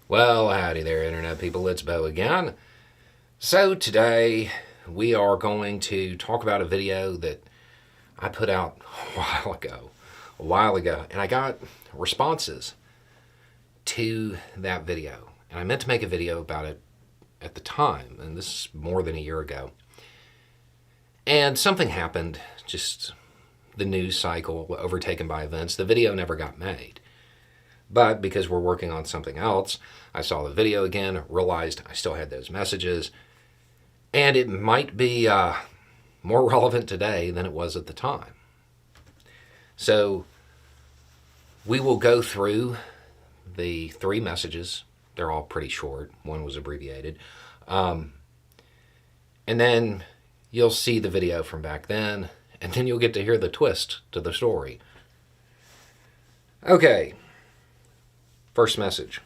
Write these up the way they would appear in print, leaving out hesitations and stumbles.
Well, howdy there, Internet people. It's Bo again. So, today we are going to talk about a video that I put out a while ago, and I got responses to that video. And I meant to make a video about it at the time, and this is more than a year ago. And something happened, just the news cycle overtaken by events. The video never got made. But because we're working on something else, I saw the video again, realized I still had those messages, and it might be more relevant today than it was at the time. So we will go through the 3 messages. They're all pretty short. One was abbreviated. And then you'll see the video from back then, and then you'll get to hear the twist to the story. Okay. First message.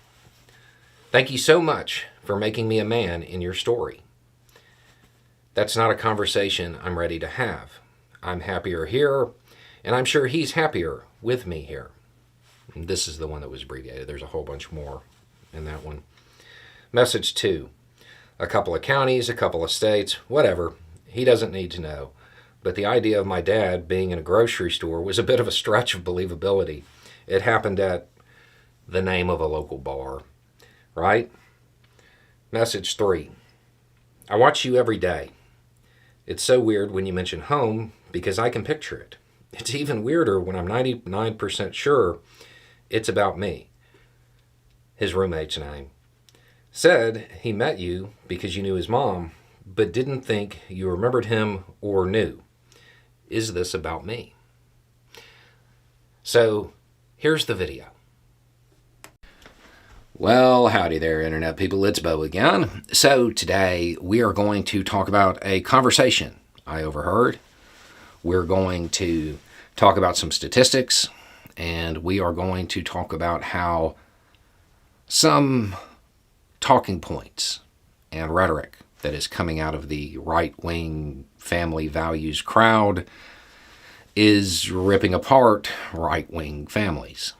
Thank you so much for making me a man in your story. That's not a conversation I'm ready to have. I'm happier here, and I'm sure he's happier with me here. And this is the one that was abbreviated. There's a whole bunch more in that one. Message 2. A couple of counties, a couple of states, whatever. He doesn't need to know. But the idea of my dad being in a grocery store was a bit of a stretch of believability. It happened at the name of a local bar, right? Message 3. I watch you every day. It's so weird when you mention home because I can picture it. It's even weirder when I'm 99% sure it's about me. His roommate's name. Said he met you because you knew his mom, but didn't think you remembered him or knew. Is this about me? So, here's the video. Well, howdy there, Internet people. It's Bo again. So today we are going to talk about a conversation I overheard. We're going to talk about some statistics, and we are going to talk about how some talking points and rhetoric that is coming out of the right-wing family values crowd is ripping apart right-wing families.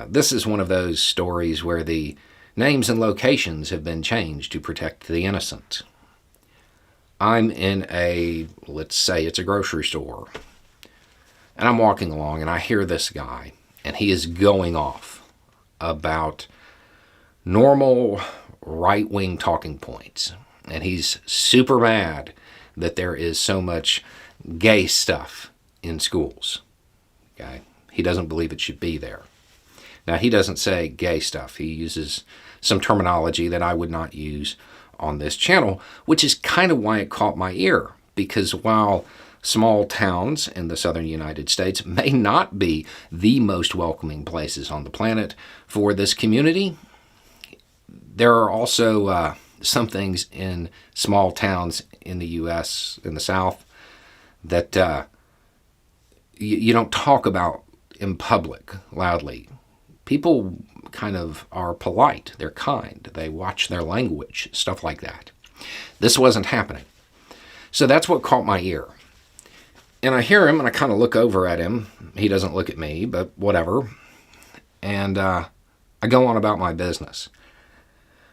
This is one of those stories where the names and locations have been changed to protect the innocent. I'm in let's say it's a grocery store, and I'm walking along and I hear this guy, and he is going off about normal right-wing talking points. And he's super mad that there is so much gay stuff in schools. Okay? He doesn't believe it should be there. Now, he doesn't say gay stuff. He uses some terminology that I would not use on this channel, which is kind of why it caught my ear. Because while small towns in the southern United States may not be the most welcoming places on the planet for this community, there are also some things in small towns in the U.S., in the South, that you don't talk about in public loudly. People kind of are polite. They're kind. They watch their language, stuff like that. This wasn't happening. So that's what caught my ear. And I hear him, and I kind of look over at him. He doesn't look at me, but whatever. And I go on about my business.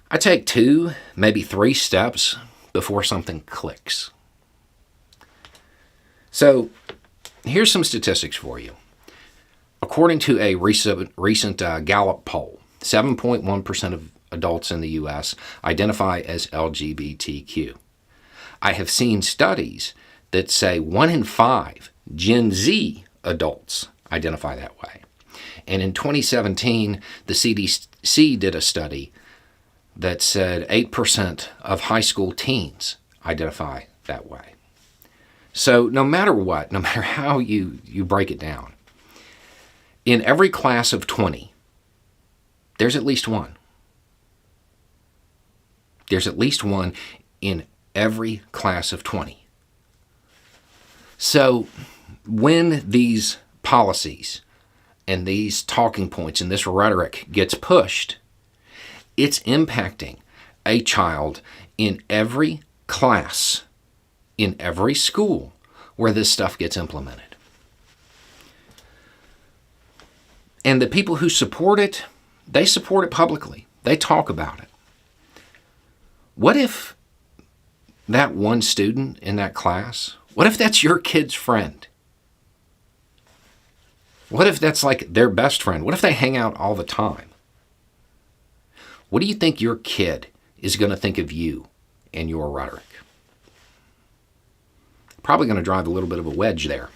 I take 2, maybe 3 steps before something clicks. So here's some statistics for you. According to a recent Gallup poll, 7.1% of adults in the U.S. identify as LGBTQ. I have seen studies that say 1 in 5 Gen Z adults identify that way. And in 2017, the CDC did a study that said 8% of high school teens identify that way. So no matter what, no matter how you break it down, in every class of 20, there's at least one. There's at least one in every class of 20. So when these policies and these talking points and this rhetoric gets pushed, it's impacting a child in every class, in every school where this stuff gets implemented. And the people who support it, They support it publicly. They talk about it. What if that one student in that class, what if that's your kid's friend? What if that's like their best friend? What if they hang out all the time? What do you think your kid is going to think of you and your rhetoric? Probably going to drive a little bit of a wedge there.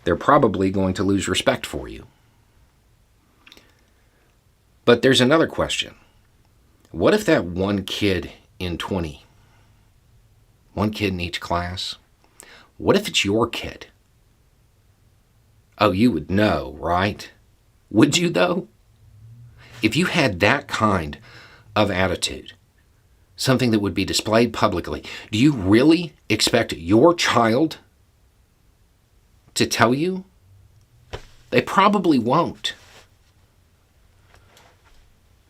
They're probably going to lose respect for you. But there's another question. What if that one kid in 20, one kid in each class, what if it's your kid? Oh, you would know, right? Would you though? If you had that kind of attitude, something that would be displayed publicly, do you really expect your child to tell you? They probably won't.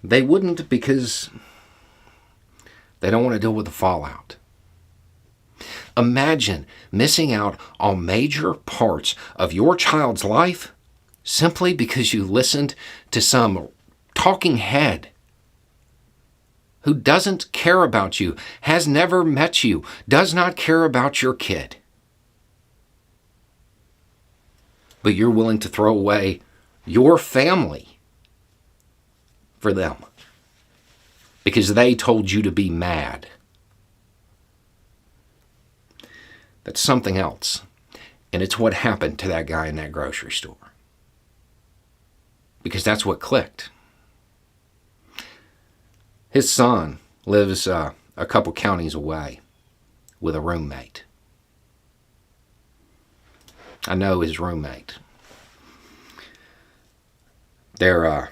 They wouldn't because they don't want to deal with the fallout. Imagine missing out on major parts of your child's life simply because you listened to some talking head who doesn't care about you, has never met you, does not care about your kid. But you're willing to throw away your family for them because they told you to be mad. That's something else. And it's what happened to that guy in that grocery store. Because that's what clicked. His son lives a couple counties away with a roommate. I know his roommate. They're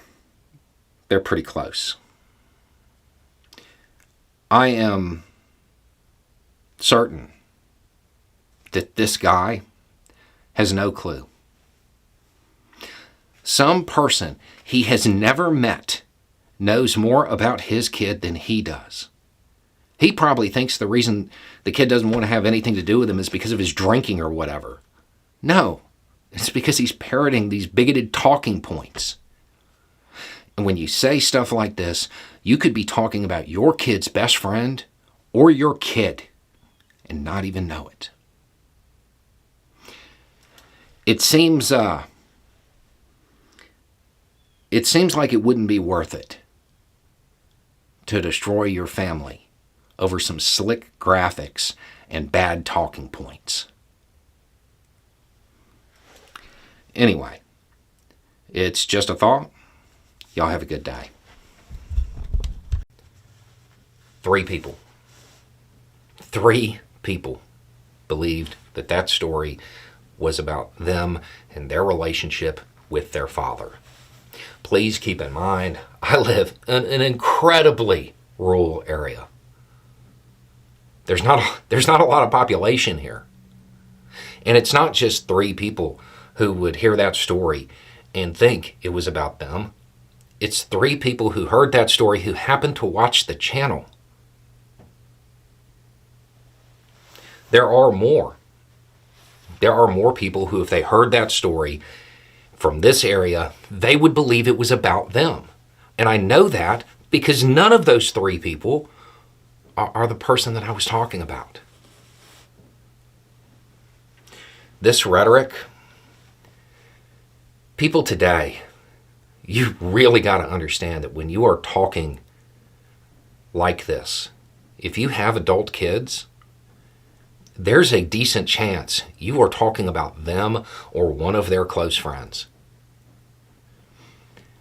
pretty close. I am certain that this guy has no clue. Some person he has never met knows more about his kid than he does. He probably thinks the reason the kid doesn't want to have anything to do with him is because of his drinking or whatever. No, it's because he's parroting these bigoted talking points. And when you say stuff like this, you could be talking about your kid's best friend or your kid and not even know it. It seems like it wouldn't be worth it to destroy your family over some slick graphics and bad talking points. Anyway, it's just a thought. Y'all have a good day. 3 people believed that story was about them and their relationship with their father. Please keep in mind, I live in an incredibly rural area. There's not a lot of population here. And it's not just 3 people who would hear that story and think it was about them. It's 3 people who heard that story who happened to watch the channel. There are more. There are more people who, if they heard that story from this area, they would believe it was about them. And I know that because none of those 3 people are the person that I was talking about. This rhetoric, people today, you really got to understand that when you are talking like this, if you have adult kids, there's a decent chance you are talking about them or one of their close friends.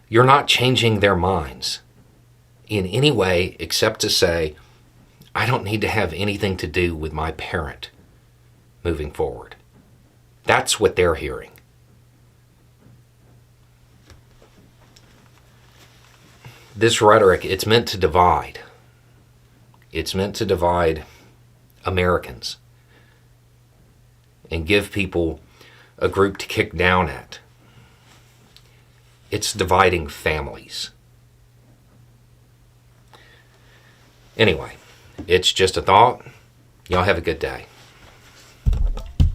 You're not changing their minds in any way except to say, I don't need to have anything to do with my parent moving forward. That's what they're hearing. This rhetoric, it's meant to divide. It's meant to divide Americans and give people a group to kick down at. It's dividing families. Anyway, it's just a thought. Y'all have a good day.